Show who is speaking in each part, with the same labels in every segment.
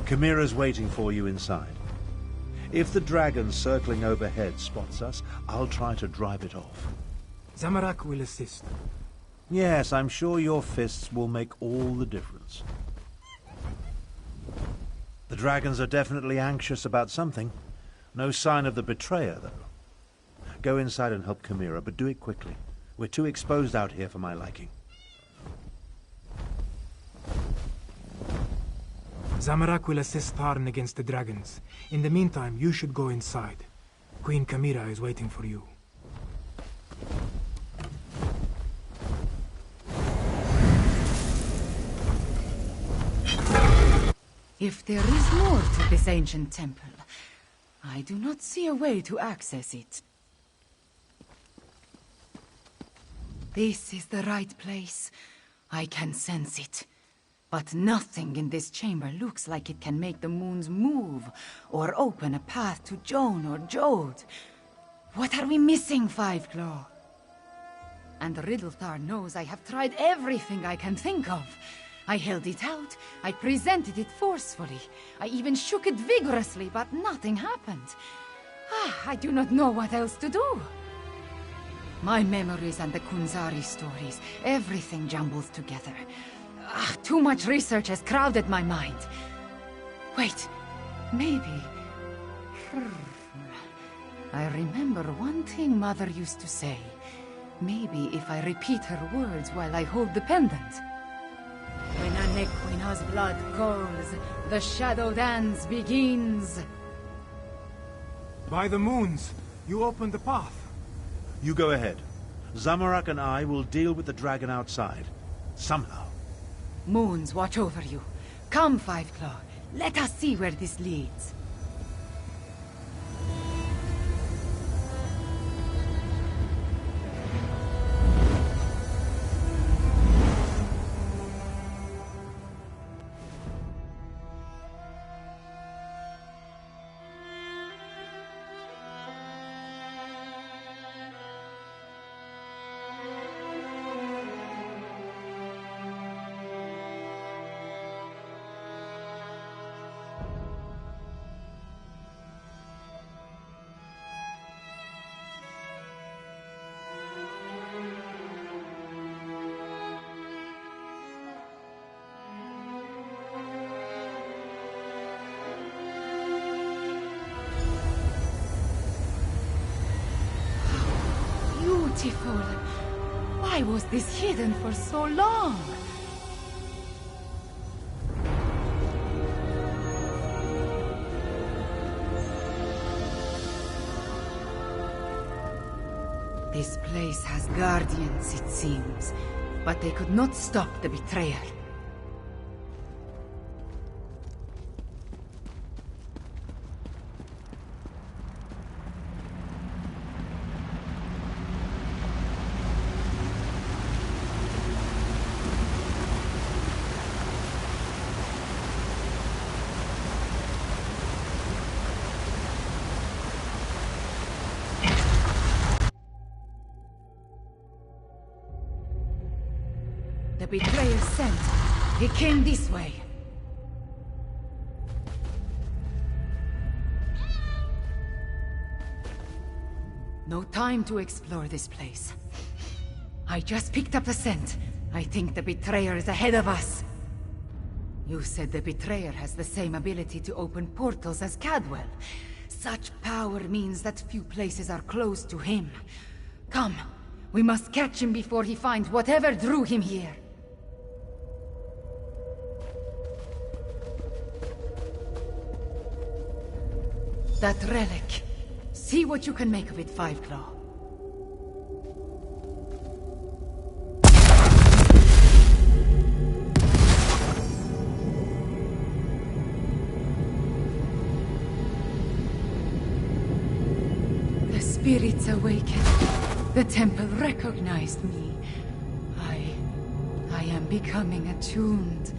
Speaker 1: Chimera's waiting for you inside. If the dragon circling overhead spots us, I'll try to drive it off.
Speaker 2: Zamorak will assist.
Speaker 1: Yes, I'm sure your fists will make all the difference. The dragons are definitely anxious about something. No sign of the betrayer, though. Go inside and help Chimera, but do it quickly. We're too exposed out here for my liking.
Speaker 2: Zamorak will assist Tharn against the dragons. In the meantime, you should go inside. Queen Chimera is waiting for you.
Speaker 3: If there is more to this ancient temple, I do not see a way to access it. This is the right place. I can sense it. But nothing in this chamber looks like it can make the moons move, or open a path to Joan or Jode. What are we missing, Fiveclaw? And Riddlethar knows I have tried everything I can think of. I held it out, I presented it forcefully, I even shook it vigorously, but nothing happened. I do not know what else to do. My memories and the Kunzari stories, everything jumbles together. Too much research has crowded my mind. Wait, maybe... I remember one thing Mother used to say. Maybe if I repeat her words while I hold the pendant. When Anequina's blood calls, the shadow dance begins.
Speaker 2: By the moons, you opened the path.
Speaker 1: You go ahead. Zamorak and I will deal with the dragon outside. Somehow.
Speaker 3: Moons watch over you. Come, Fiveclaw. Let us see where this leads. Beautiful. Why was this hidden for so long? This place has guardians, it seems, but they could not stop the betrayer. The betrayer sent. He came this way. No time to explore this place. I just picked up the scent. I think the betrayer is ahead of us. You said the betrayer has the same ability to open portals as Cadwell. Such power means that few places are close to him. Come, we must catch him before he finds whatever drew him here. That relic. See what you can make of it, Fiveclaw. The spirits awakened. The temple recognized me. I am becoming attuned.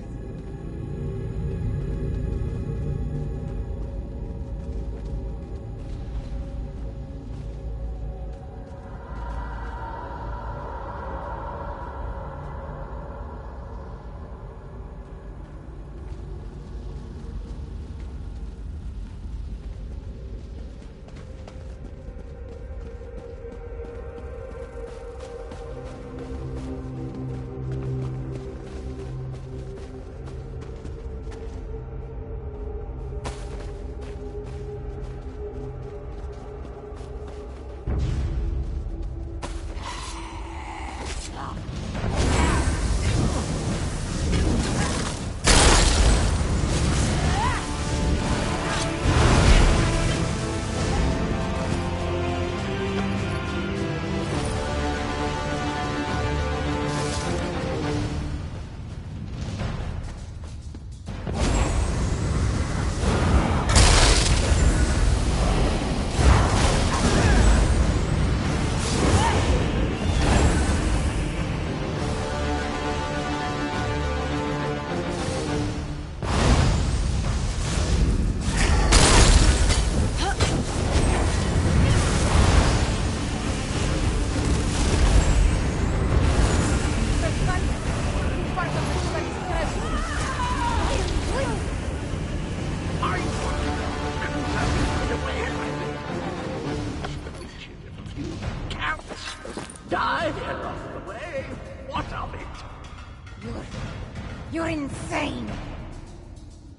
Speaker 3: You're insane!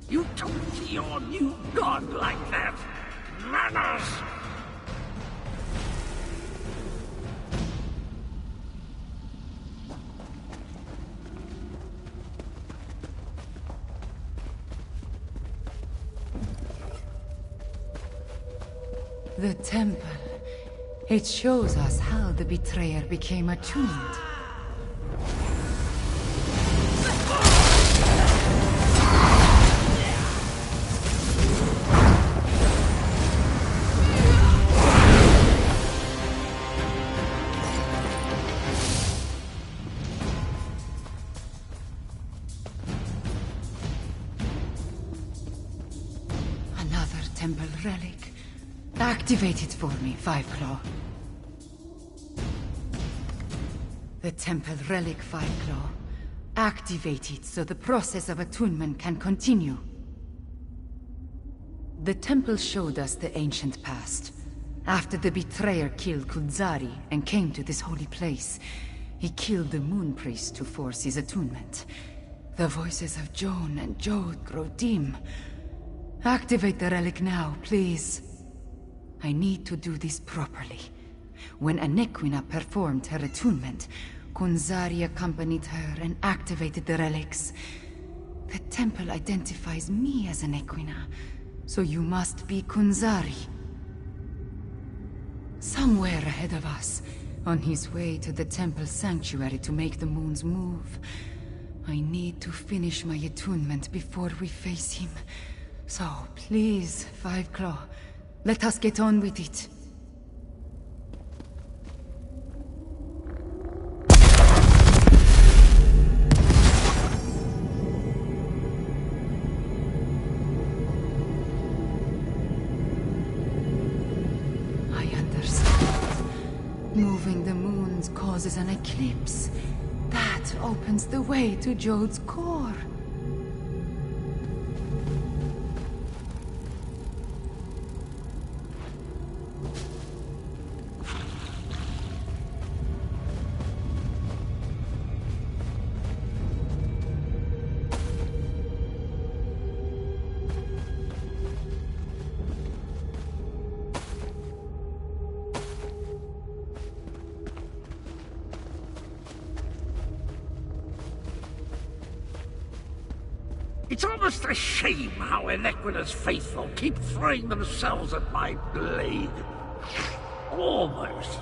Speaker 4: You talk to your new god like that? Manners!
Speaker 3: The temple. It shows us how the betrayer became attuned. Another temple relic. Activate it for me, Fiveclaw. The temple relic, Fiveclaw. Activate it so the process of attunement can continue. The temple showed us the ancient past. After the betrayer killed Kudzari and came to this holy place, he killed the moon priest to force his attunement. The voices of Joan and Jode grow dim. Activate the relic now, please. I need to do this properly. When Anequina performed her attunement, Kunzari accompanied her and activated the relics. The temple identifies me as Anequina, so you must be Kunzari. Somewhere ahead of us, on his way to the temple sanctuary to make the moons move. I need to finish my attunement before we face him. So, please, Fiveclaw, let us get on with it. I understand. Moving the moons causes an eclipse. That opens the way to Jode's core.
Speaker 4: It's almost a shame how Inequina's faithful keep throwing themselves at my blade. Almost.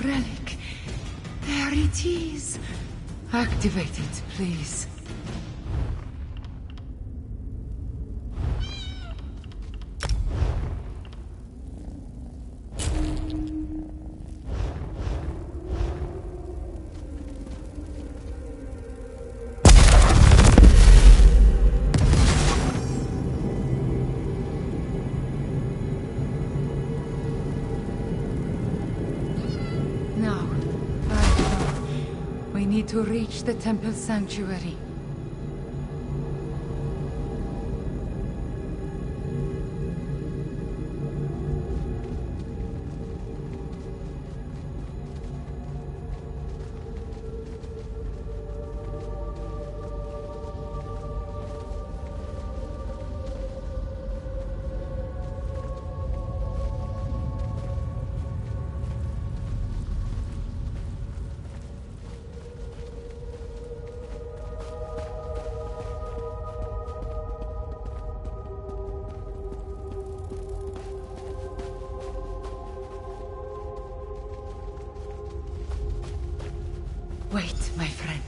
Speaker 3: Relic. There it is. Activate it, please. need to reach the temple sanctuary. Wait, my friend.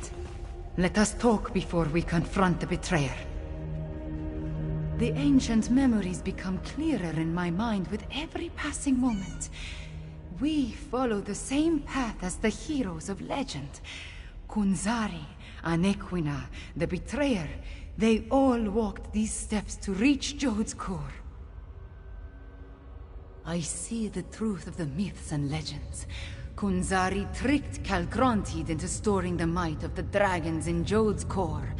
Speaker 3: Let us talk before we confront the betrayer. The ancient memories become clearer in my mind with every passing moment. We follow the same path as the heroes of legend. Kunzari, Anequina, the betrayer, they all walked these steps to reach Jode's core. I see the truth of the myths and legends. Kunzari tricked Calgrontiid into storing the might of the dragons in Jode's core.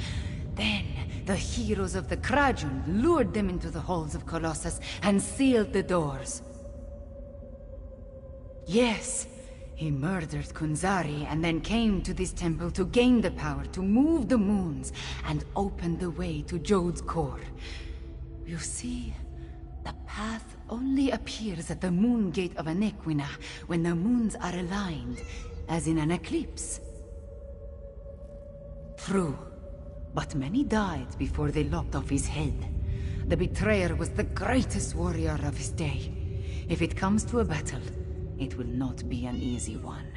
Speaker 3: Then, the heroes of the Krajun lured them into the halls of Colossus and sealed the doors. Yes, he murdered Kunzari and then came to this temple to gain the power to move the moons and open the way to Jode's core. You see, the path only appears at the moon gate of Anequina when the moons are aligned, as in an eclipse. True, but many died before they lopped off his head. The betrayer was the greatest warrior of his day. If it comes to a battle, it will not be an easy one.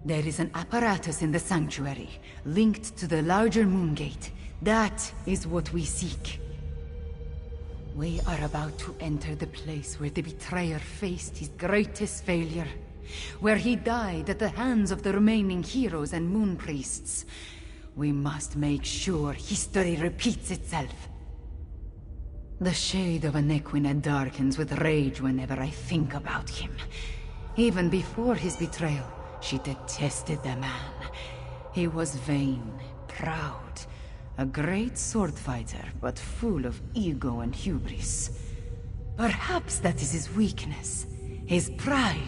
Speaker 3: There is an apparatus in the sanctuary, linked to the larger moon gate. That is what we seek. We are about to enter the place where the betrayer faced his greatest failure, where he died at the hands of the remaining heroes and moon priests. We must make sure history repeats itself. The shade of Anequina darkens with rage whenever I think about him. Even before his betrayal, she detested the man. He was vain, proud, a great sword fighter, but full of ego and hubris. Perhaps that is his weakness, his pride.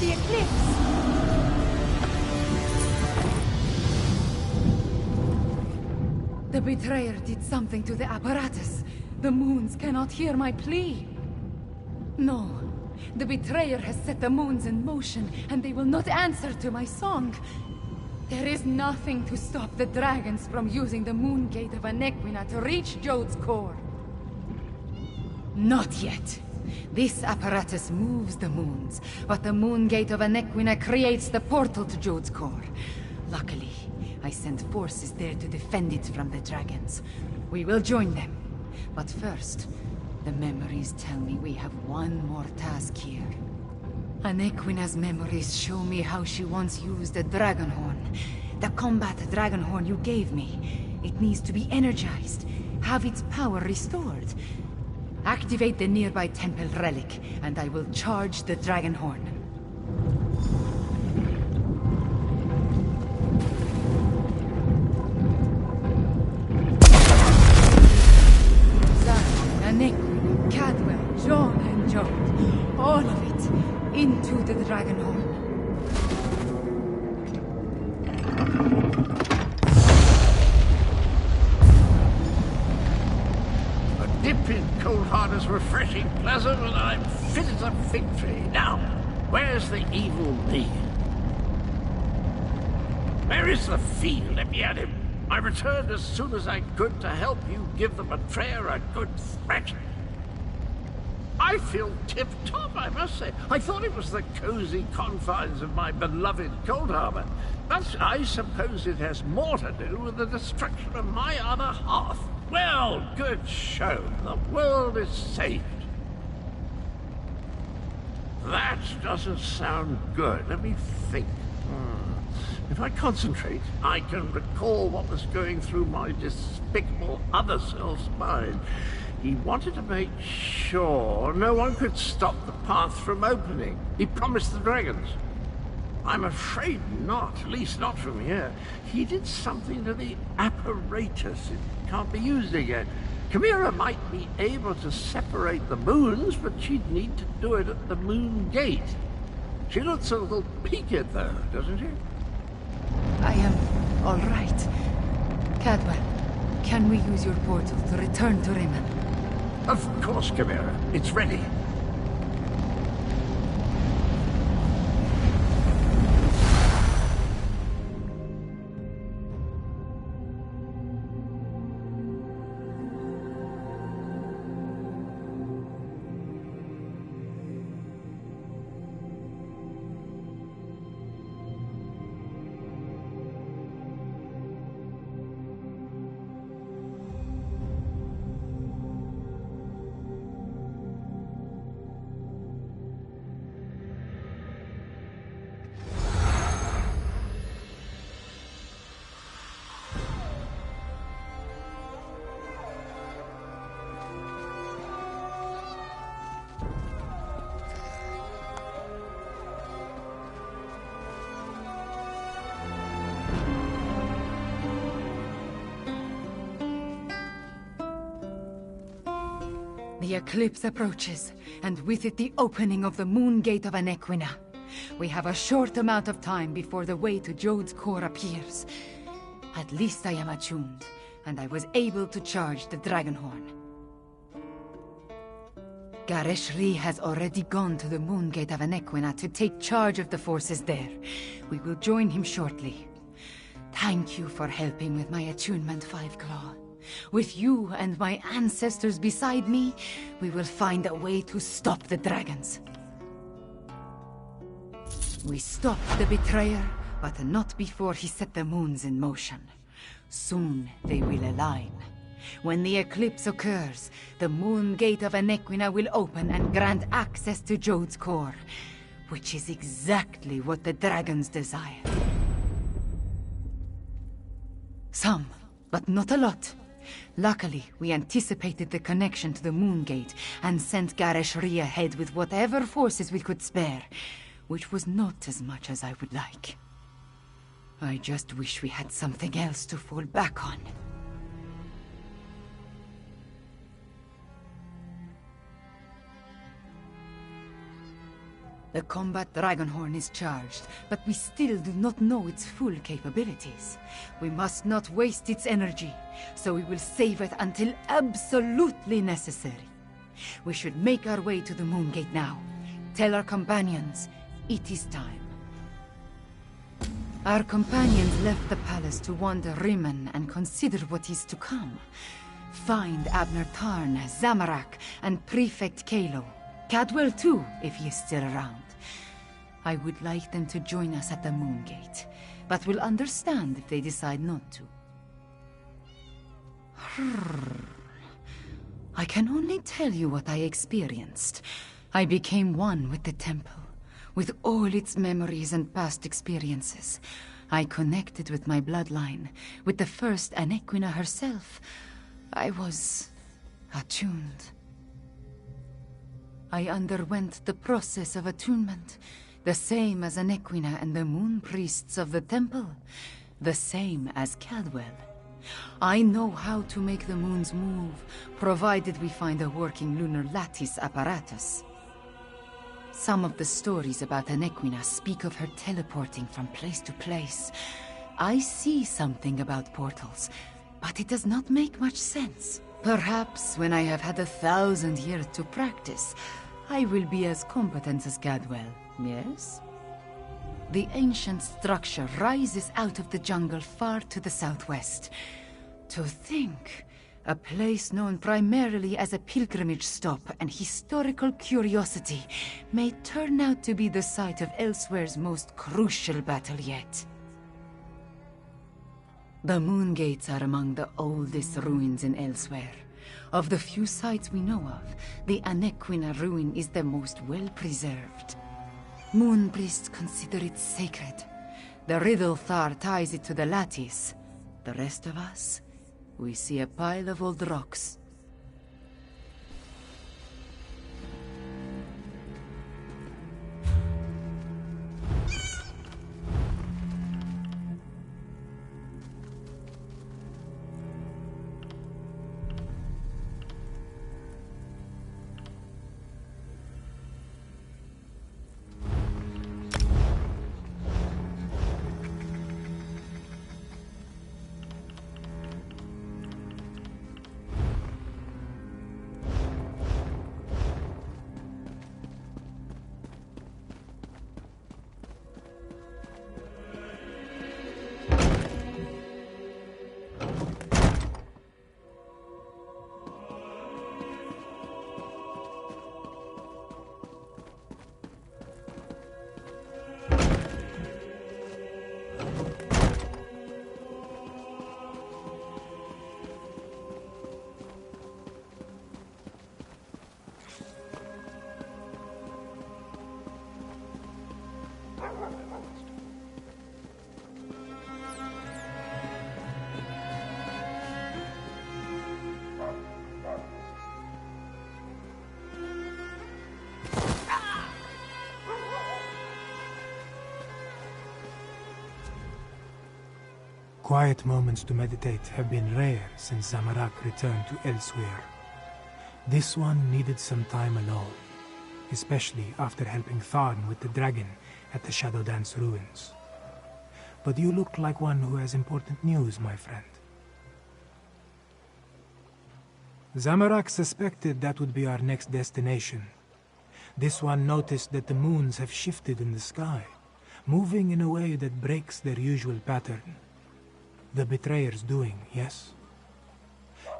Speaker 3: the eclipse! The betrayer did something to the apparatus. The moons cannot hear my plea. No. The betrayer has set the moons in motion, and they will not answer to my song. There is nothing to stop the dragons from using the moon gate of Anequina to reach Jode's core. Not yet. This apparatus moves the moons, but the moon gate of Anequina creates the portal to Jode's core. Luckily, I sent forces there to defend it from the dragons. We will join them. But first, the memories tell me we have one more task here. Anequina's memories show me how she once used the Dragonhorn. The combat Dragonhorn you gave me. It needs to be energized, have its power restored. Activate the nearby temple relic, and I will charge the Dragonhorn. Anequina, Cadwell, John, and Jode. All of it into the Dragonhorn.
Speaker 4: A dip in cold water is refreshing, pleasant, and I'm fit as a fig tree. Now, where's the evil me? Where is the fiend? Let me at him. I returned as soon as I could to help you give the betrayer a good threat. I feel tip-top, I must say. I thought it was the cozy confines of my beloved Coldharbour, but I suppose it has more to do with the destruction of my other half. Well, good show. The world is saved. That doesn't sound good. Let me think. If I concentrate, I can recall what was going through my despicable other self's mind. He wanted to make sure no one could stop the path from opening. He promised the dragons. I'm afraid not, at least not from here. He did something to the apparatus. It can't be used again. Chimera might be able to separate the moons, but she'd need to do it at the moon gate. She looks a little peaked, though, doesn't she?
Speaker 3: I am all right. Cadwell, can we use your portal to return to Rimmon?
Speaker 4: Of course, Chimera. It's ready.
Speaker 3: The eclipse approaches, and with it the opening of the moon gate of Anequina. We have a short amount of time before the way to Jode's core appears. At least I am attuned, and I was able to charge the Dragonhorn. Gareshri has already gone to the moon gate of Anequina to take charge of the forces there. We will join him shortly. Thank you for helping with my attunement, Fiveclaw. With you and my ancestors beside me, we will find a way to stop the dragons. We stopped the betrayer, but not before he set the moons in motion. Soon they will align. When the eclipse occurs, the moon gate of Anequina will open and grant access to Jode's core, which is exactly what the dragons desire. Some, but not a lot. Luckily, we anticipated the connection to the moon gate and sent Gareshri ahead with whatever forces we could spare, which was not as much as I would like. I just wish we had something else to fall back on. The combat Dragonhorn is charged, but we still do not know its full capabilities. We must not waste its energy, so we will save it until absolutely necessary. We should make our way to the Moongate now. Tell our companions, it is time. Our companions left the palace to wander Rimmen and consider what is to come. Find Abner Tarn, Zamorak, and Prefect Kalo. Cadwell too, if he is still around. I would like them to join us at the Moongate, but will understand if they decide not to. I can only tell you what I experienced. I became one with the temple, with all its memories and past experiences. I connected with my bloodline, with the first Anequina herself. I was attuned. I underwent the process of attunement, the same as Anequina and the moon priests of the temple, the same as Cadwell. I know how to make the moons move, provided we find a working lunar lattice apparatus. Some of the stories about Anequina speak of her teleporting from place to place. I see something about portals, but it does not make much sense. Perhaps when I have had 1,000 years to practice, I will be as competent as Cadwell, yes? The ancient structure rises out of the jungle far to the southwest. To think, a place known primarily as a pilgrimage stop and historical curiosity may turn out to be the site of Elswere's most crucial battle yet. The Moongates are among the oldest ruins in Elswere. Of the few sites we know of, the Anequina ruin is the most well-preserved. Moon priests consider it sacred. The Riddlethar ties it to the lattice. The rest of us, we see a pile of old rocks.
Speaker 2: Quiet moments to meditate have been rare since Zamorak returned to Elswere. This one needed some time alone, especially after helping Tharn with the dragon at the Shadow Dance ruins. But you look like one who has important news, my friend. Zamorak suspected that would be our next destination. This one noticed that the moons have shifted in the sky, moving in a way that breaks their usual pattern. The Betrayer's doing, yes?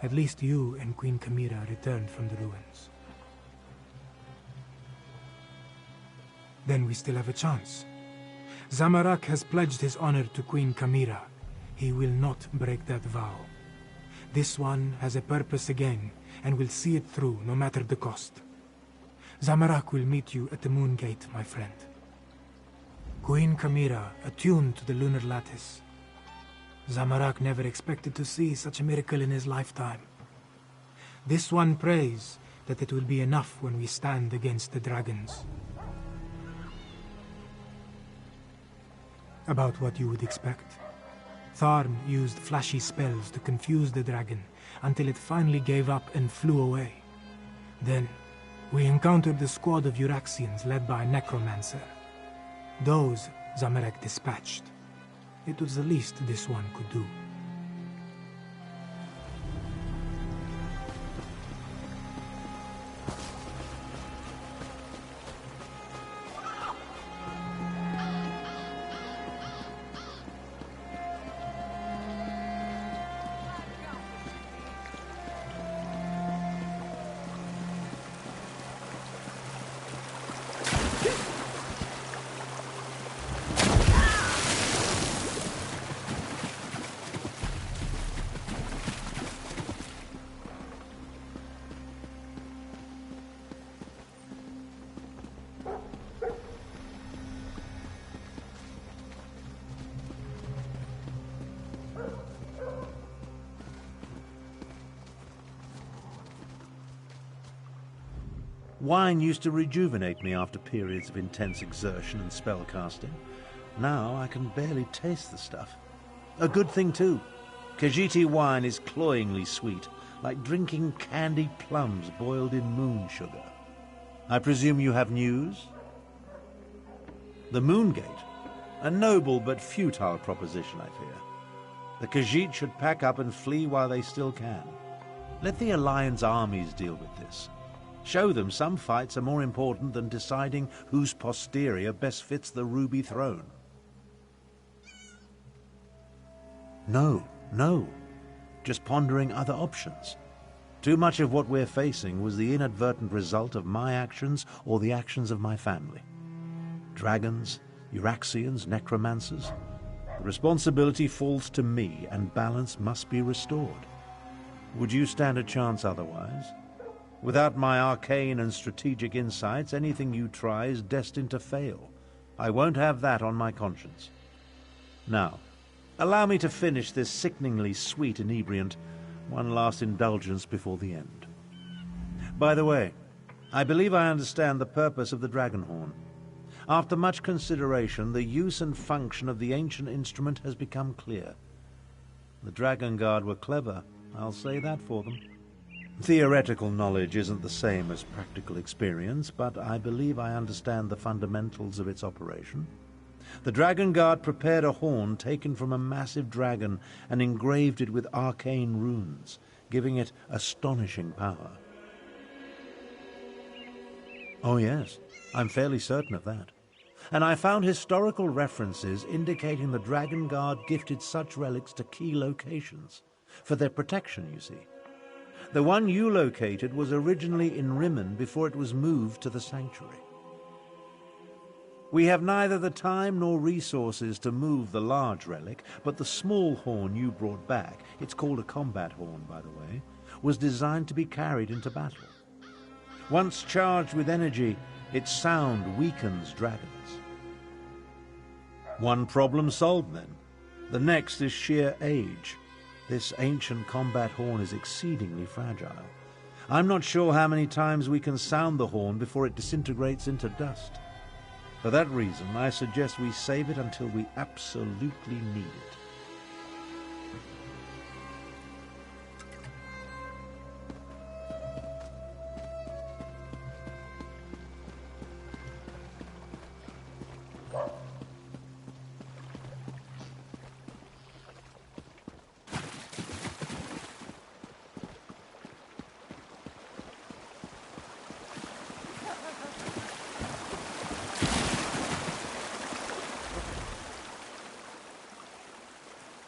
Speaker 2: At least you and Queen Kamira returned from the ruins. Then we still have a chance. Zamorak has pledged his honor to Queen Kamira. He will not break that vow. This one has a purpose again, and will see it through no matter the cost. Zamorak will meet you at the Moongate, my friend. Queen Kamira, attuned to the lunar lattice. Zamorak never expected to see such a miracle in his lifetime. This one prays that it will be enough when we stand against the dragons. About what you would expect. Tharn used flashy spells to confuse the dragon until it finally gave up and flew away. Then, We encountered a squad of Uraxians led by a necromancer. Those Zamorak dispatched. It was the least this one could do.
Speaker 1: Wine used to rejuvenate me after periods of intense exertion and spellcasting. Now I can barely taste the stuff. A good thing too. Khajiiti wine is cloyingly sweet, like drinking candied plums boiled in moon sugar. I presume you have news? The Moongate? A noble but futile proposition, I fear. The Khajiit should pack up and flee while they still can. Let the Alliance armies deal with this. Show them some fights are more important than deciding whose posterior best fits the Ruby Throne. No. Just pondering other options. Too much of what we're facing was the inadvertent result of my actions or the actions of my family. Dragons, Uraxians, necromancers. The responsibility falls to me, and balance must be restored. Would you stand a chance otherwise? Without my arcane and strategic insights, anything you try is destined to fail. I won't have that on my conscience. Now, allow me to finish this sickeningly sweet inebriant, one last indulgence before the end. By the way, I believe I understand the purpose of the Dragonhorn. After much consideration, the use and function of the ancient instrument has become clear. The Dragon Guard were clever, I'll say that for them. Theoretical knowledge isn't the same as practical experience, but I believe I understand the fundamentals of its operation. The Dragon Guard prepared a horn taken from a massive dragon and engraved it with arcane runes, giving it astonishing power. Oh yes, I'm fairly certain of that. And I found historical references indicating the Dragon Guard gifted such relics to key locations, for their protection, you see. The one you located was originally in Rimmen before it was moved to the Sanctuary. We have neither the time nor resources to move the large relic, but the small horn you brought back, it's called a combat horn, by the way, was designed to be carried into battle. Once charged with energy, its sound weakens dragons. One problem solved then. The next is sheer age. This ancient combat horn is exceedingly fragile. I'm not sure how many times we can sound the horn before it disintegrates into dust. For that reason, I suggest we save it until we absolutely need it.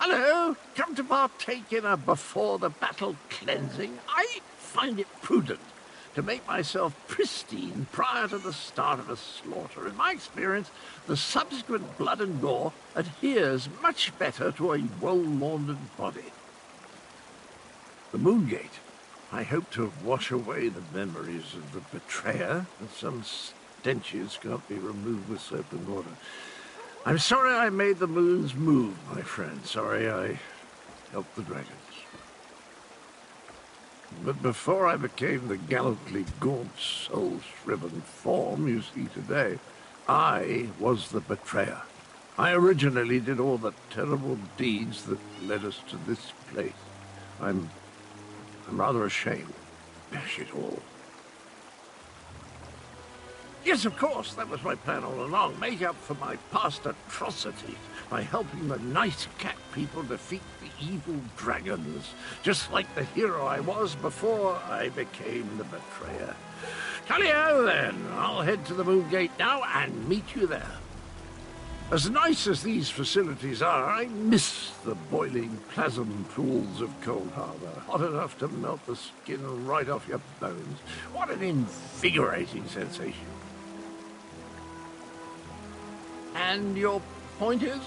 Speaker 4: Hello, come to partake in a before-the-battle cleansing? I find it prudent to make myself pristine prior to the start of a slaughter. In my experience, the subsequent blood and gore adheres much better to a well-laundered body. The Moongate. I hope to wash away the memories of the betrayer, and some stenches can't be removed with soap and water. I'm sorry I made the moons move, my friend. Sorry I helped the dragons. But before I became the gallantly gaunt, soul-shriven form you see today, I was the betrayer. I originally did all the terrible deeds that led us to this place. I'm rather ashamed. Dash it all. Yes, of course, that was my plan all along. Make up for my past atrocities by helping the nice cat people defeat the evil dragons, just like the hero I was before I became the betrayer. Tally-ho, then. I'll head to the Moongate now and meet you there. As nice as these facilities are, I miss the boiling plasm pools of Cold Harbor. Hot enough to melt the skin right off your bones. What an invigorating sensation. And your point is?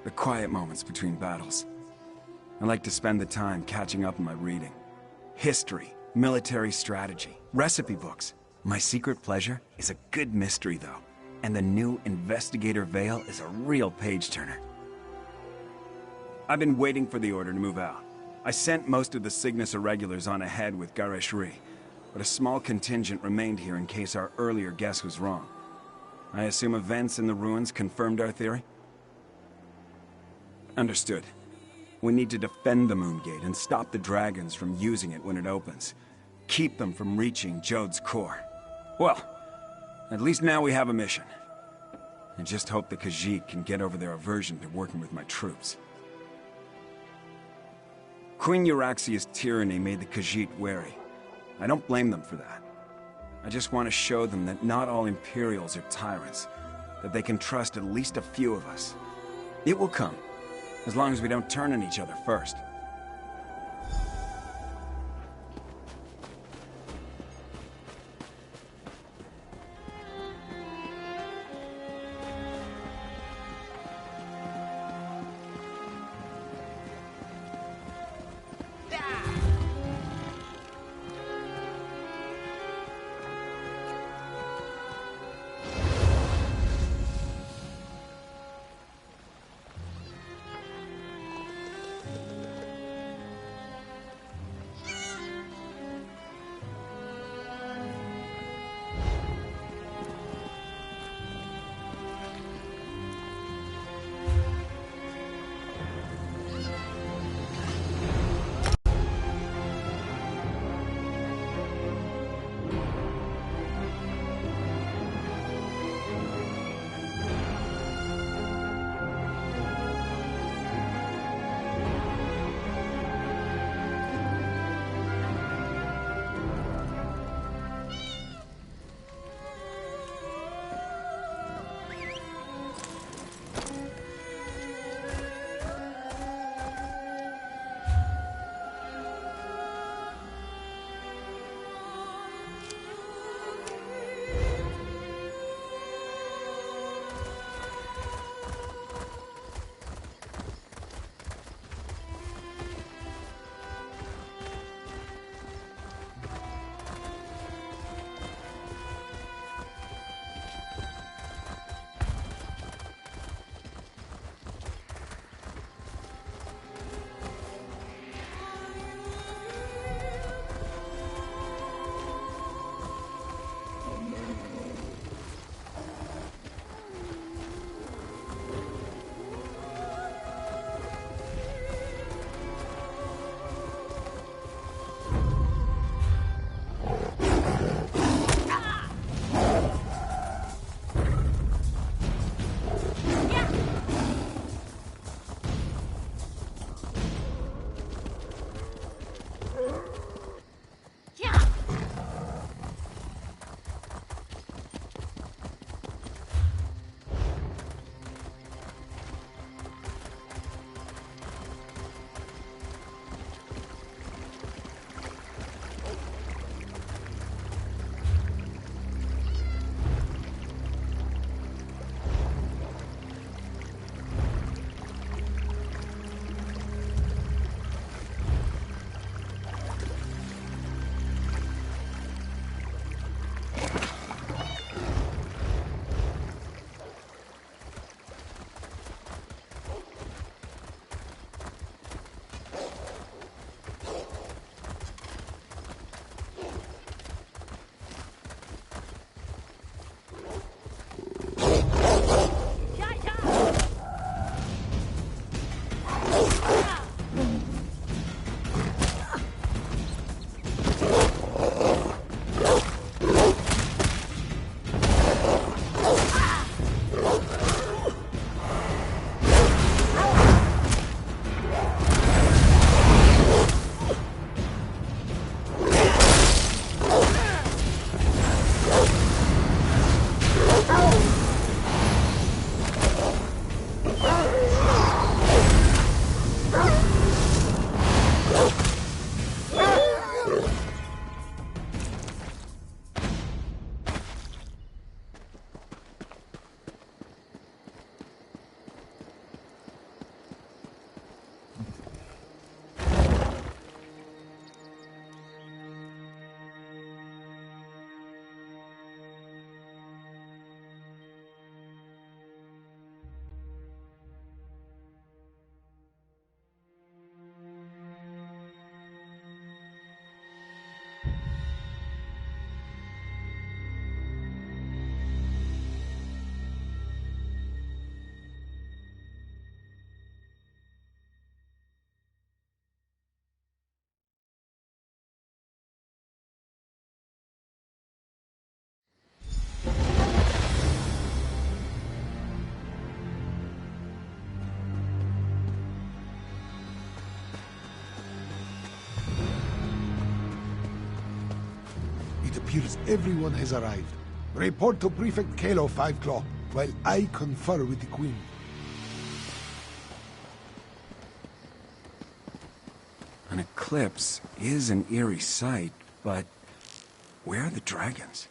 Speaker 5: The quiet moments between battles. I like to spend the time catching up on my reading. History, military strategy, recipe books. My secret pleasure is a good mystery, though. And the new Investigator Vale is a real page-turner. I've been waiting for the order to move out. I sent most of the Cygnus Irregulars on ahead with Gareshri, but a small contingent remained here in case our earlier guess was wrong. I assume events in the ruins confirmed our theory? Understood. We need to defend the Moongate and stop the dragons from using it when it opens. Keep them from reaching Jode's core. Well, at least now we have a mission. I just hope the Khajiit can get over their aversion to working with my troops. Queen Euraxia's tyranny made the Khajiit wary. I don't blame them for that. I just want to show them that not all Imperials are tyrants, that they can trust at least a few of us. It will come. As long as we don't turn on each other first.
Speaker 6: appears everyone has arrived. Report to Prefect Kalo, 5 Claw, while I confer with the Queen.
Speaker 5: An eclipse is an eerie sight, but where are the dragons?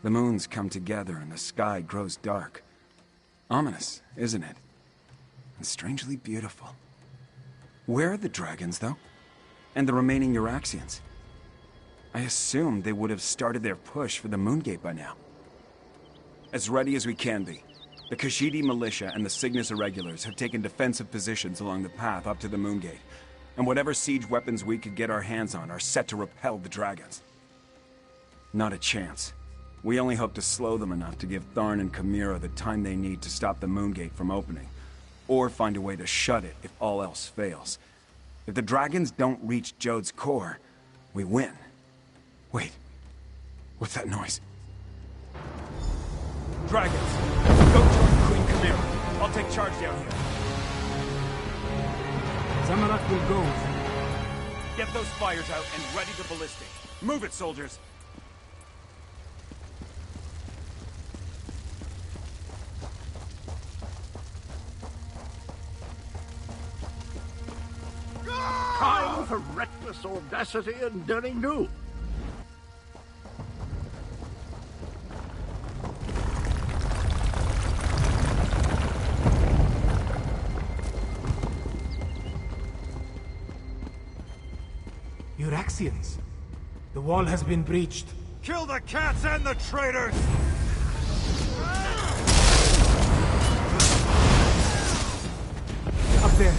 Speaker 5: The moons come together and the sky grows dark. Ominous, isn't it? And strangely beautiful. Where are the dragons, though? And the remaining Euraxians? I assumed they would have started their push for the Moongate by now. As ready as we can be. The Khajiit militia and the Cygnus Irregulars have taken defensive positions along the path up to the Moongate, and whatever siege weapons we could get our hands on are set to repel the dragons. Not a chance. We only hope to slow them enough to give Tharn and Chimera the time they need to stop the Moongate from opening, or find a way to shut it if all else fails. If the dragons don't reach Jode's core, we win. Wait, what's that noise? Dragons, go join Queen Chimera. I'll take charge down here.
Speaker 2: Zamorak will go.
Speaker 5: Get those fires out and ready the ballistic. Move it, soldiers!
Speaker 4: Time for reckless audacity and daring do.
Speaker 2: Euraxians. The wall has been breached.
Speaker 5: Kill the cats and the traitors!
Speaker 2: Up there.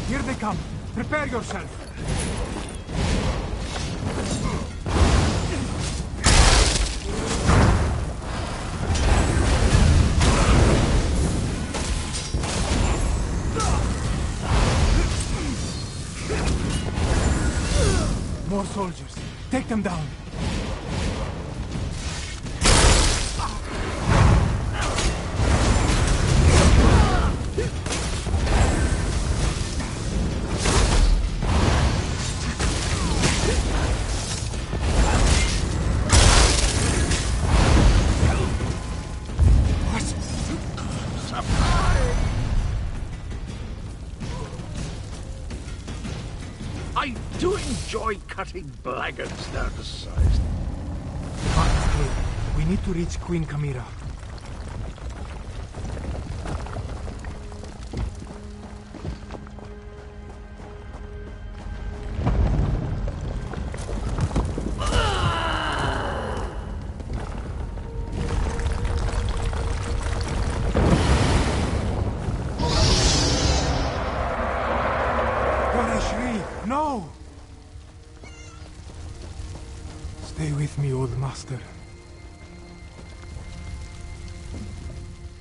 Speaker 2: Here they come. Prepare yourself. More soldiers. Take them down.
Speaker 4: I do enjoy cutting blackguards down to size.
Speaker 2: The path is clear. We need to reach Queen Chimera. No! Stay with me, old master.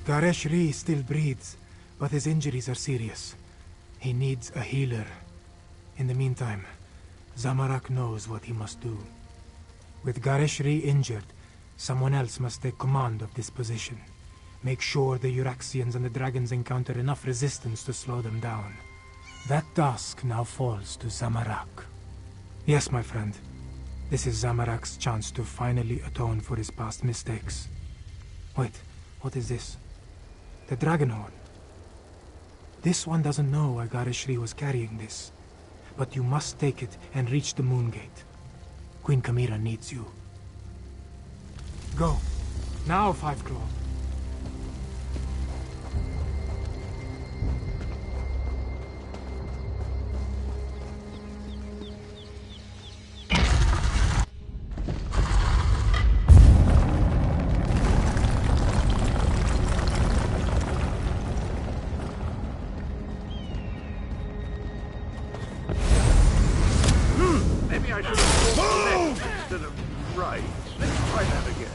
Speaker 2: Gareshri still breathes, but his injuries are serious. He needs a healer. In the meantime, Zamorak knows what he must do. With Gareshri injured, someone else must take command of this position. Make sure the Euraxians and the dragons encounter enough resistance to slow them down. That task now falls to Zamorak. Yes, my friend. This is Zamorak's chance to finally atone for his past mistakes. Wait, what is this? The dragon horn. This one doesn't know why Gareshri was carrying this. But you must take it and reach the Moongate. Queen Chimera needs you. Go. Now, Five Claw.
Speaker 4: I should have walked left instead of right. Let's try that again.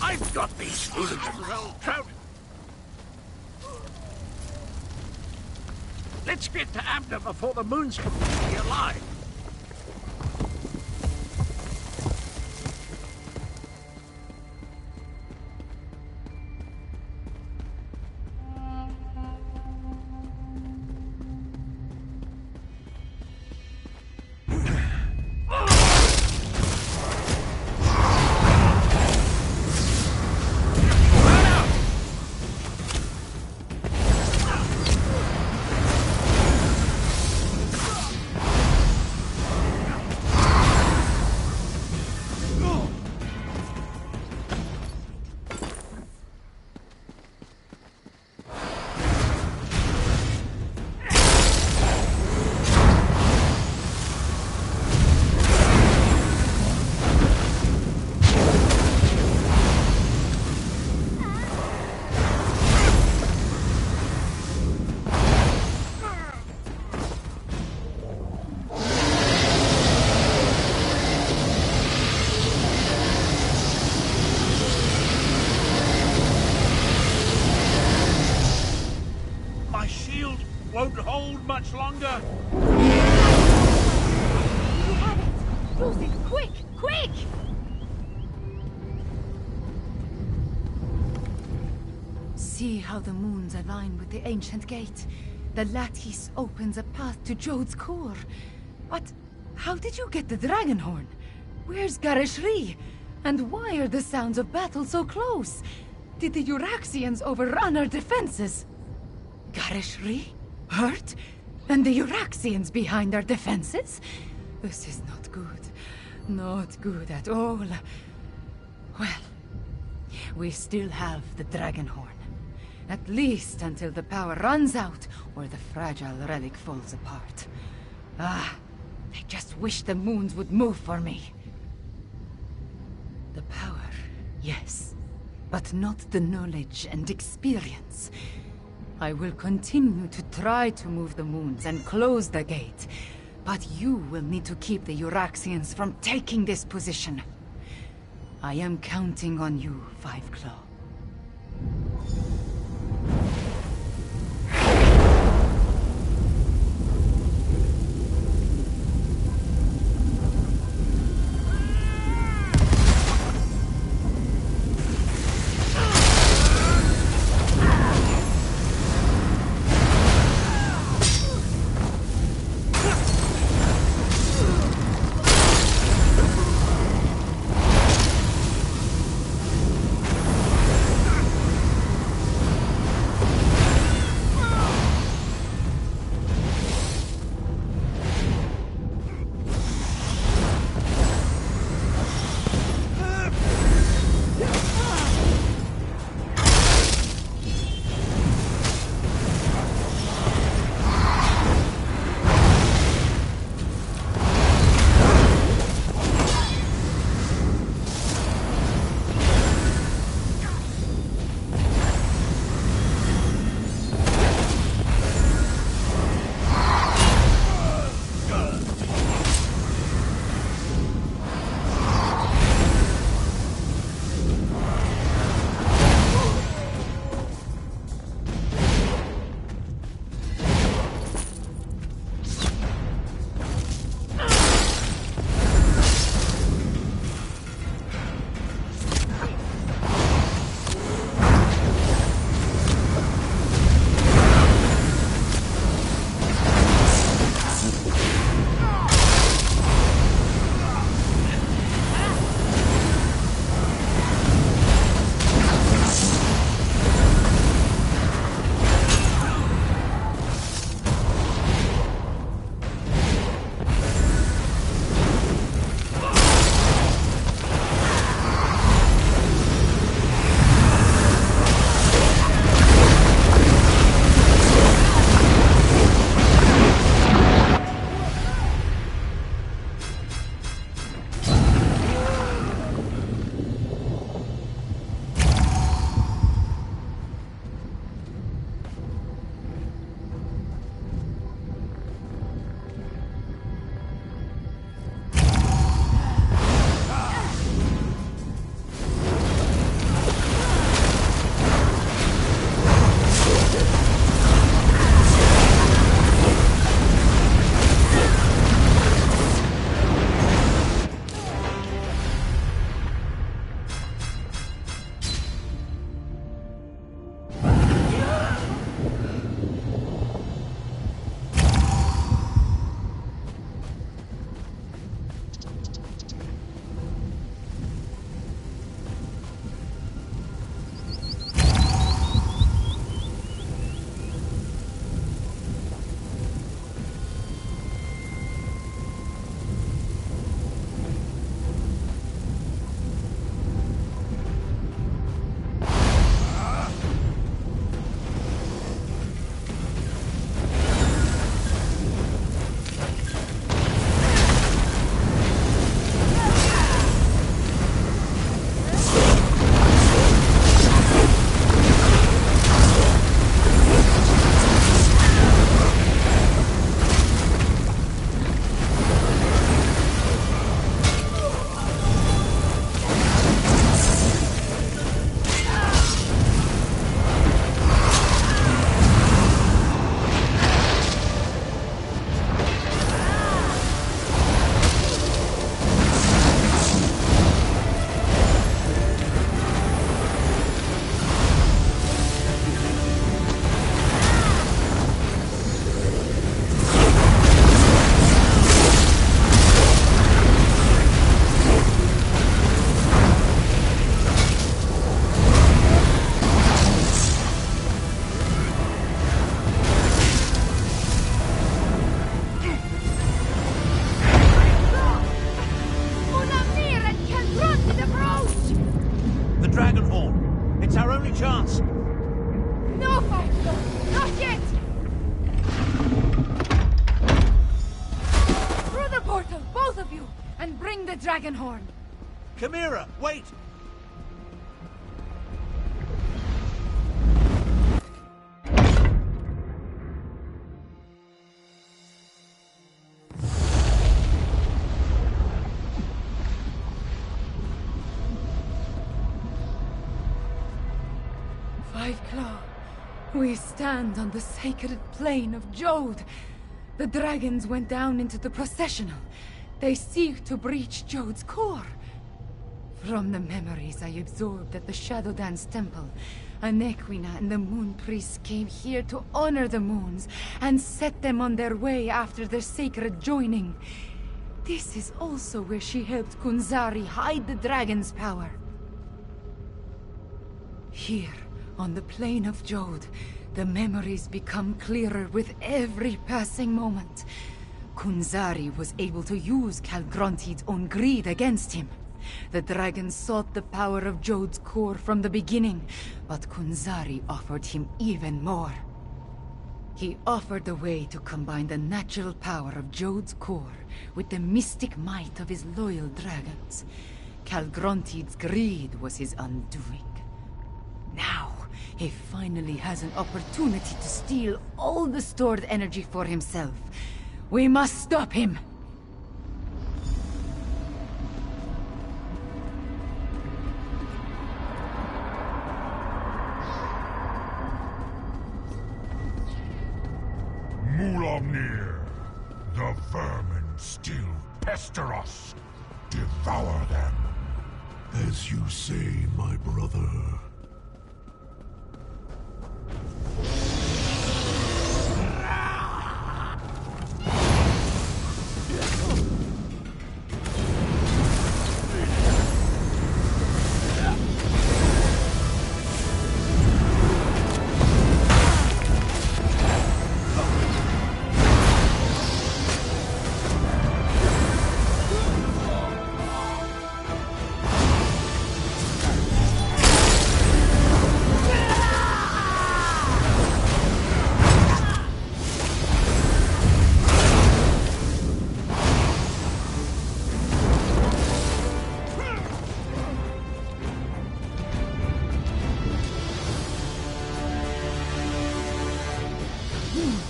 Speaker 4: I've got these hooligans all crowded. Let's get to Abner before the moon's completely alive. Won't hold much longer.
Speaker 3: You have it! Use it! Quick! Quick! See how the moons align with the ancient gate. The lattice opens a path to Jode's core. But how did you get the dragon horn? Where's Garishri? And why are the sounds of battle so close? Did the Euraxians overrun our defenses? Garishri? Hurt? And the Euraxians behind our defenses? This is not good. Not good at all. Well, we still have the dragon horn. At least until the power runs out, or the fragile relic falls apart. Ah, I just wish the moons would move for me. The power, yes, but not the knowledge and experience. I will continue to try to move the moons and close the gate, but you will need to keep the Euraxians from taking this position. I am counting on you, Five Claw. the dragon horn!
Speaker 1: Chimera, wait!
Speaker 3: Five Claw, we stand on the sacred plane of Jode. The dragons went down into the processional. They seek to breach Jode's core. From the memories I absorbed at the Shadow Dance Temple, Anequina and the Moon Priests came here to honor the moons and set them on their way after their sacred joining. This is also where she helped Kunzari hide the dragon's power. Here, on the plane of Jode, the memories become clearer with every passing moment. Kunzari was able to use Calgronti's own greed against him. The dragon sought the power of Jode's core from the beginning, but Kunzari offered him even more. He offered a way to combine the natural power of Jode's core with the mystic might of his loyal dragons. Calgronti's greed was his undoing. Now, he finally has an opportunity to steal all the stored energy for himself. We must stop him!
Speaker 7: Mulamnir, the vermin still pester us. Devour them.
Speaker 8: As you say, my brother.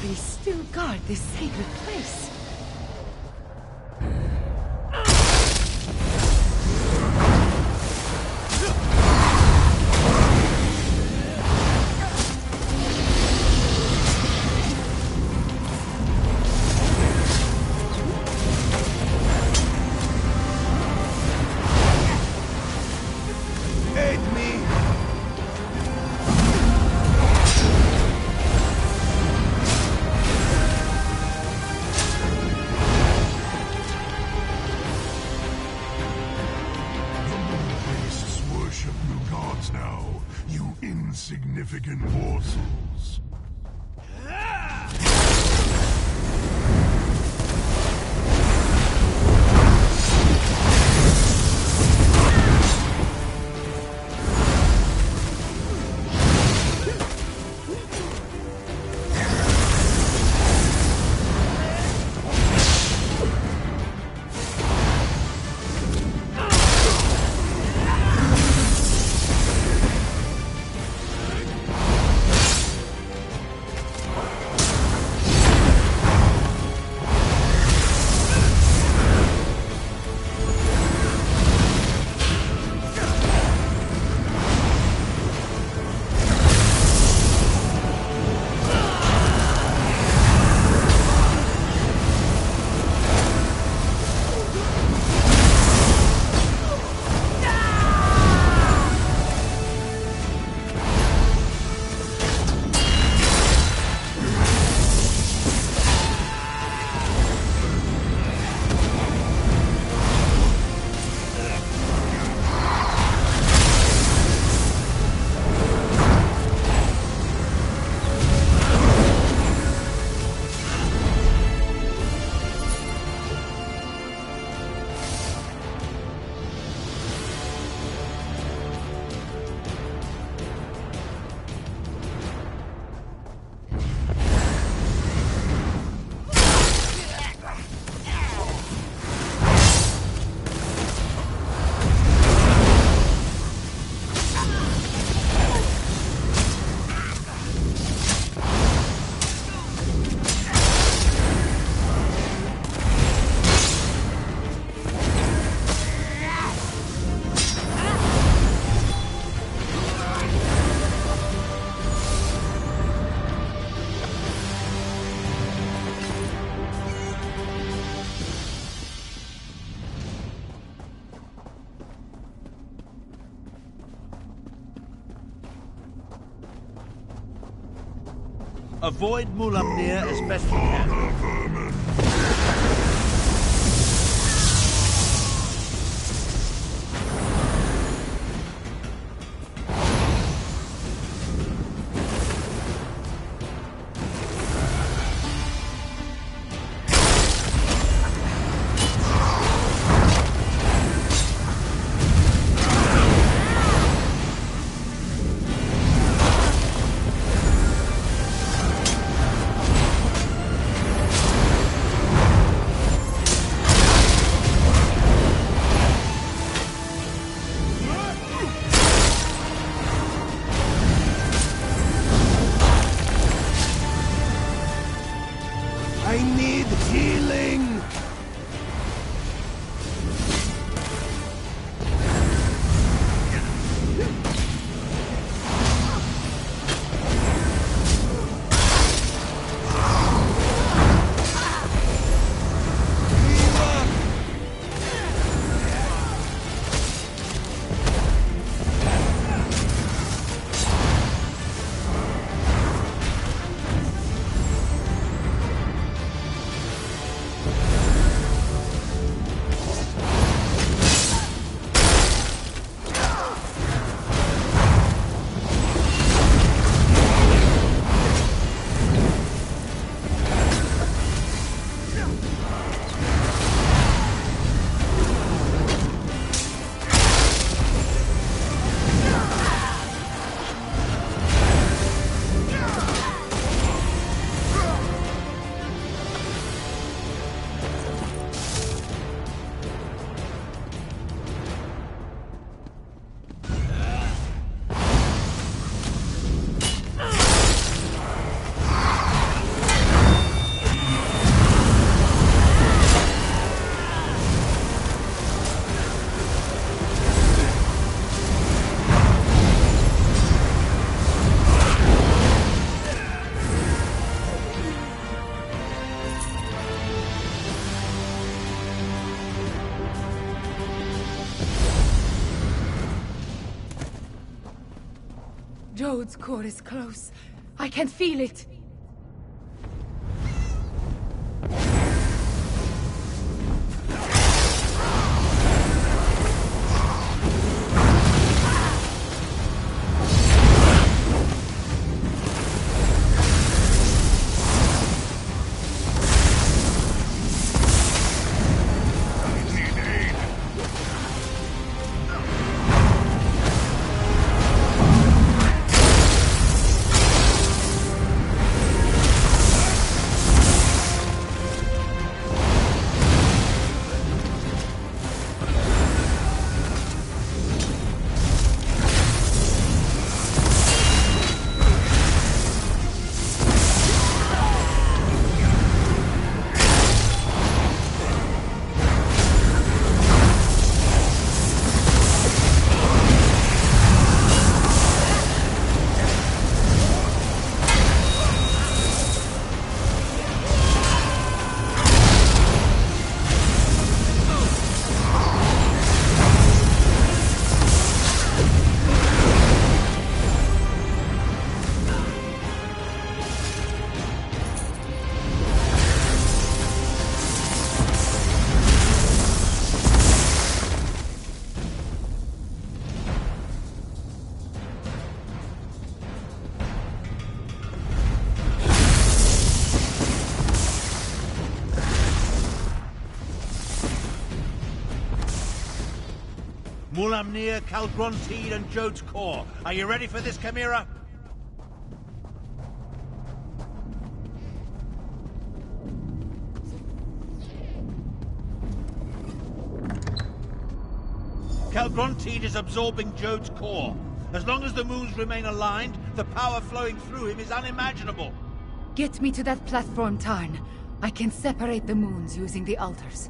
Speaker 3: They still guard this sacred place.
Speaker 8: Insignificant morsels.
Speaker 1: Avoid Mulamnir as best you can.
Speaker 6: I need healing!
Speaker 3: Jode's core is close. I can feel it.
Speaker 1: Mulamnir, Calgrontiid, and Jode's core. Are you ready for this, Chimera? Calgrontiid is absorbing Jode's core. As long as the moons remain aligned, the power flowing through him is unimaginable.
Speaker 3: Get me to that platform, Tarn. I can separate the moons using the altars.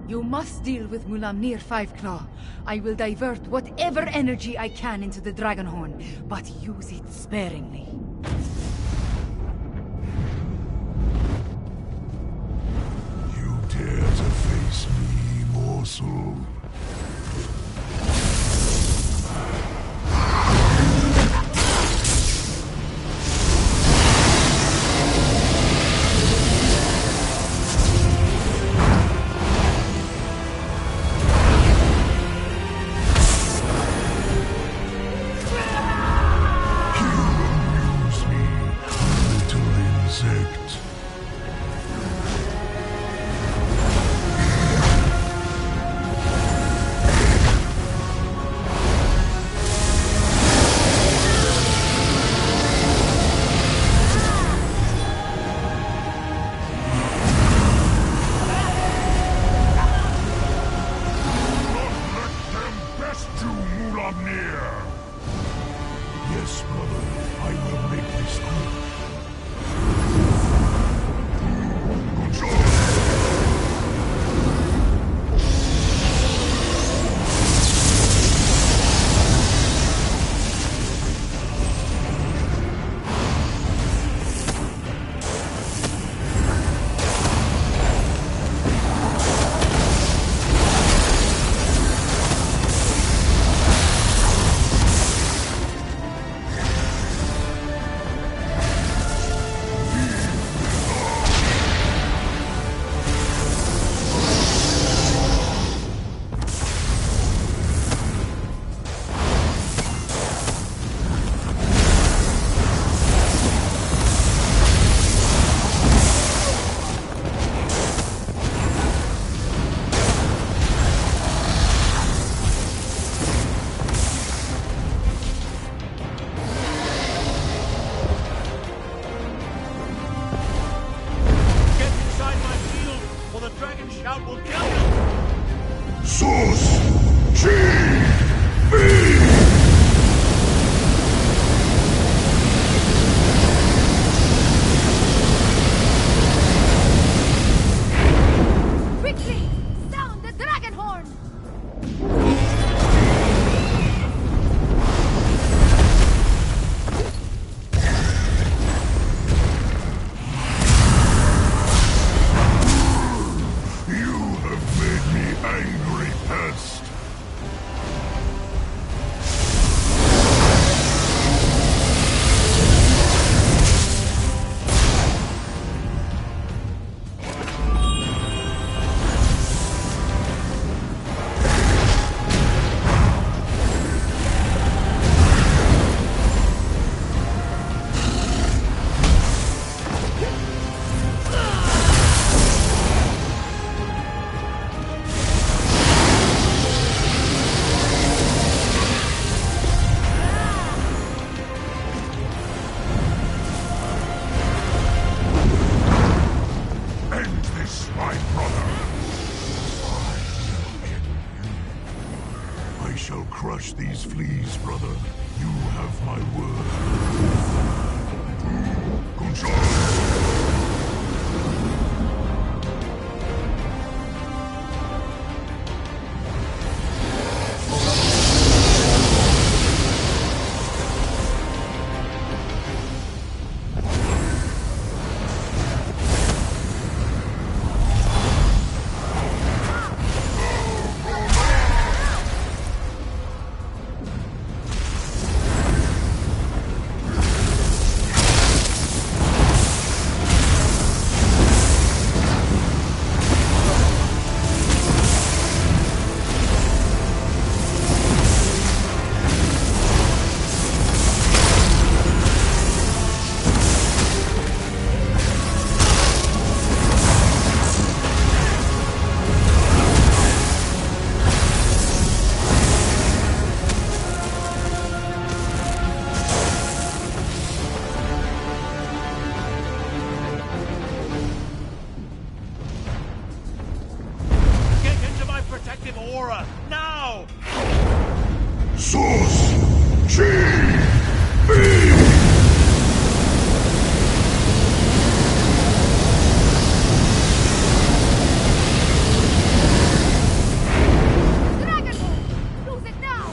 Speaker 3: You must deal with Mulamnir Fiveclaw. I will divert whatever energy I can into the Dragonhorn, but use it sparingly.
Speaker 8: You dare to face me, morsel? Sus! Chi! Fi!
Speaker 9: Quickly! Sound the dragon horn!
Speaker 8: You have made me angry, pest! End this, my brother! I shall crush these fleas, brother. You have my word. Gonzalo!
Speaker 10: Get into my protective aura, now!
Speaker 8: Sus! Chi! Fi!
Speaker 9: Dragon horn! Use it now!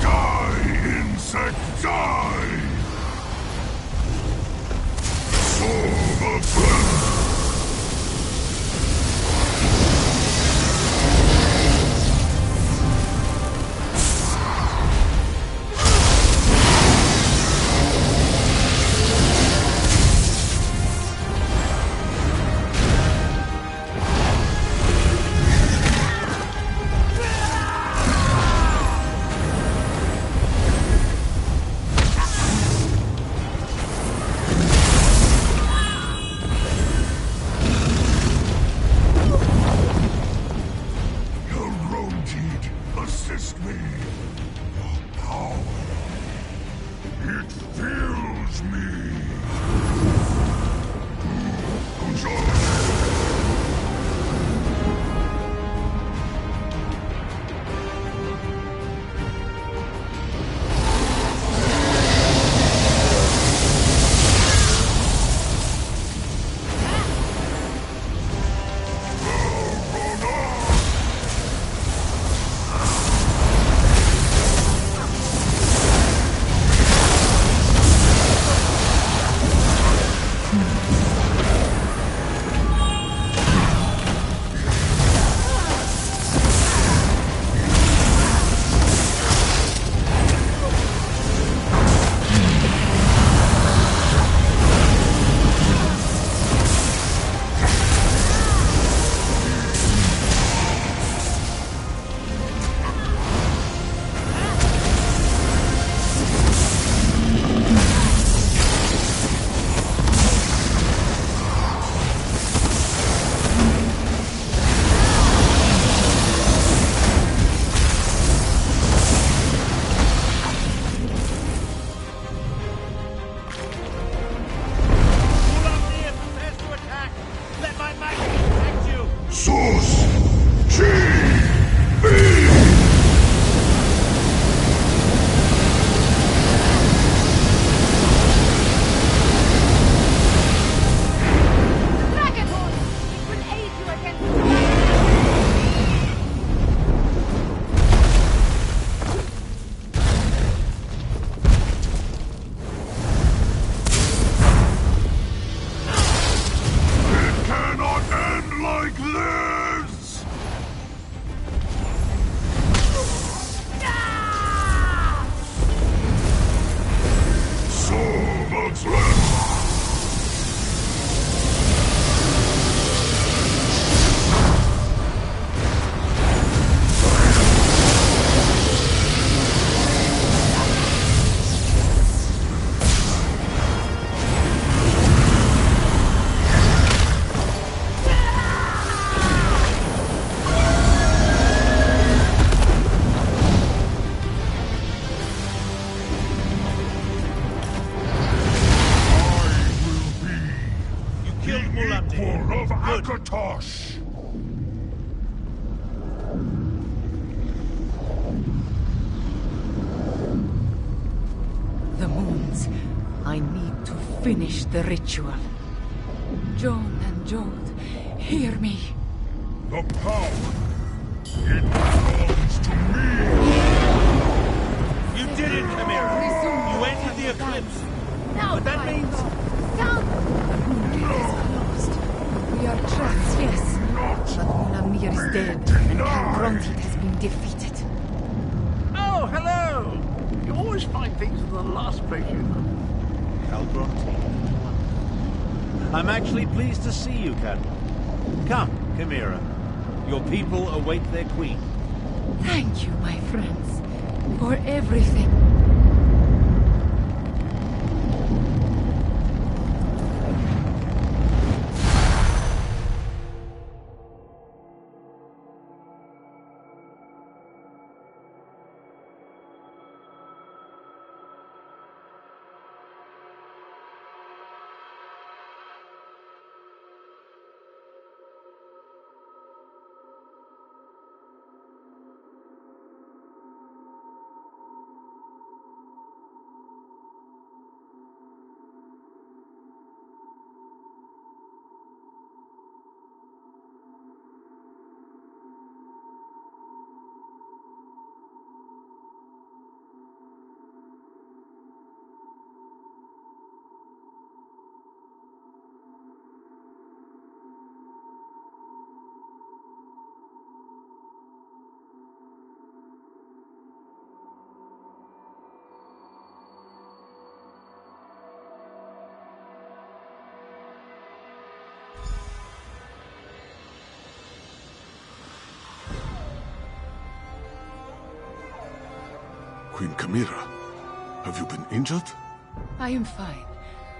Speaker 8: Die, insect, die! Sword!
Speaker 7: Tosh!
Speaker 3: The moons. I need to finish the ritual. Joan and Jode, hear me.
Speaker 7: The power! It belongs to me!
Speaker 10: You did it, Chimera! You ended the eclipse!
Speaker 9: Now,
Speaker 10: But that means...
Speaker 9: Down!
Speaker 3: The moon is closed. We are trapped, yes. But Mulamnir is dead, and Calgrontit has been defeated.
Speaker 4: Oh, hello! You always find things in the last place you look.
Speaker 1: Calgrontit. I'm actually pleased to see you, Cadwal. Come, Chimera. Your people await their queen.
Speaker 3: Thank you, my friends, for everything.
Speaker 8: Queen Chimera, have you been injured?
Speaker 3: I am fine,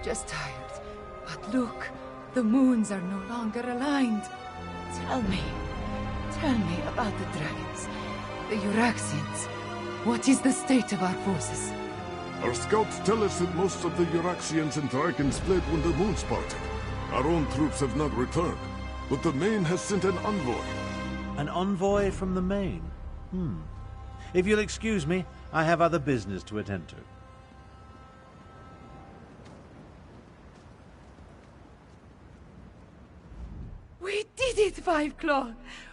Speaker 3: just tired. But look, the moons are no longer aligned. Tell me about the dragons, the Euraxians. What is the state of our forces?
Speaker 8: Our scouts tell us that most of the Euraxians and dragons fled when the moons parted. Our own troops have not returned, but the Main has sent an envoy.
Speaker 1: An envoy from the Main? If you'll excuse me, I have other business to attend to.
Speaker 3: We did it, Five Claw!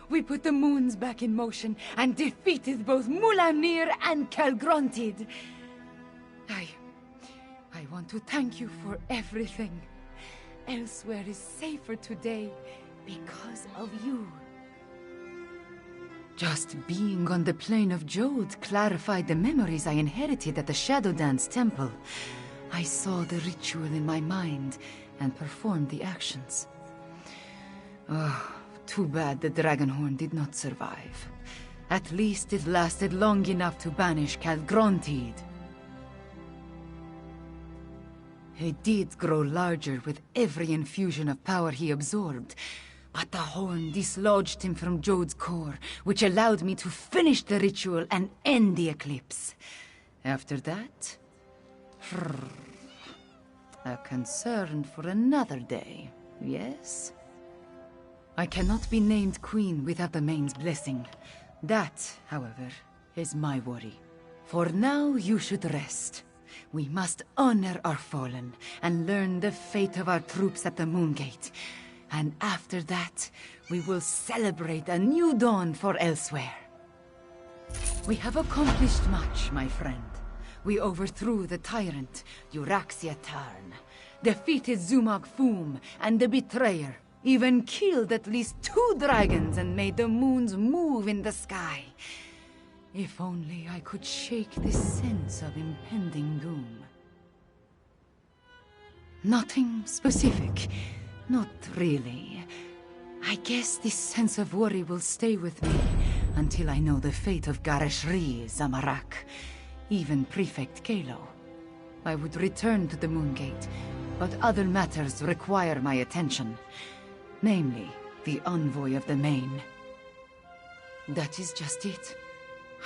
Speaker 3: We put the moons back in motion and defeated both Mulamnir and Calgrontit. I want to thank you for everything. Elsewhere is safer today because of you. Just being on the plane of Jode clarified the memories I inherited at the Shadow Dance Temple. I saw the ritual in my mind and performed the actions. Oh, too bad the Dragonhorn did not survive. At least it lasted long enough to banish Calgrontit. He did grow larger with every infusion of power he absorbed, but the horn dislodged him from Jode's core, which allowed me to finish the ritual and end the eclipse. After that, a concern for another day, yes? I cannot be named queen without the Main's blessing. That, however, is my worry. For now, you should rest. We must honor our fallen and learn the fate of our troops at the Moongate. And after that, we will celebrate a new dawn for elsewhere. We have accomplished much, my friend. We overthrew the tyrant, Euraxia Tarn, defeated Zumag Foom and the Betrayer, even killed at least 2 dragons and made the moons move in the sky. If only I could shake this sense of impending doom. Nothing specific. Not really. I guess this sense of worry will stay with me until I know the fate of Gareshri, Zamorak, even Prefect Kalo. I would return to the Moongate, but other matters require my attention. Namely, the envoy of the Main. That is just it.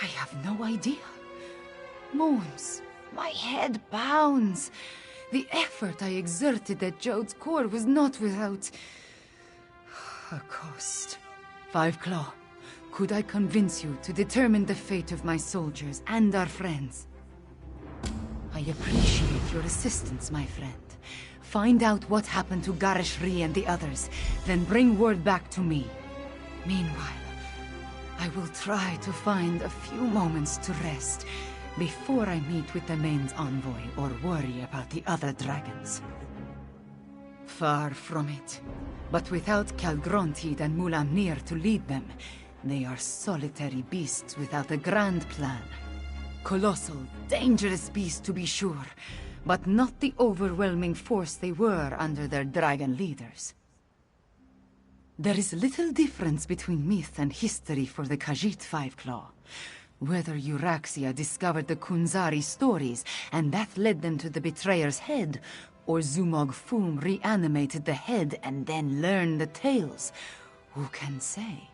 Speaker 3: I have no idea. Moons, my head pounds. The effort I exerted at Jode's core was not without... A cost. Five Claw, could I convince you to determine the fate of my soldiers and our friends? I appreciate your assistance, my friend. Find out what happened to Garishri and the others, then bring word back to me. Meanwhile, I will try to find a few moments to rest before I meet with the main's envoy or worry about the other dragons. Far from it. But without Calgrontid and Mulamnir to lead them, they are solitary beasts without a grand plan. Colossal, dangerous beasts to be sure, but not the overwhelming force they were under their dragon leaders. There is little difference between myth and history for the Khajiit Five Claw. Whether Euraxia discovered the Kunzari stories, and that led them to the Betrayer's head, or Zumog Foom reanimated the head and then learned the tales, who can say?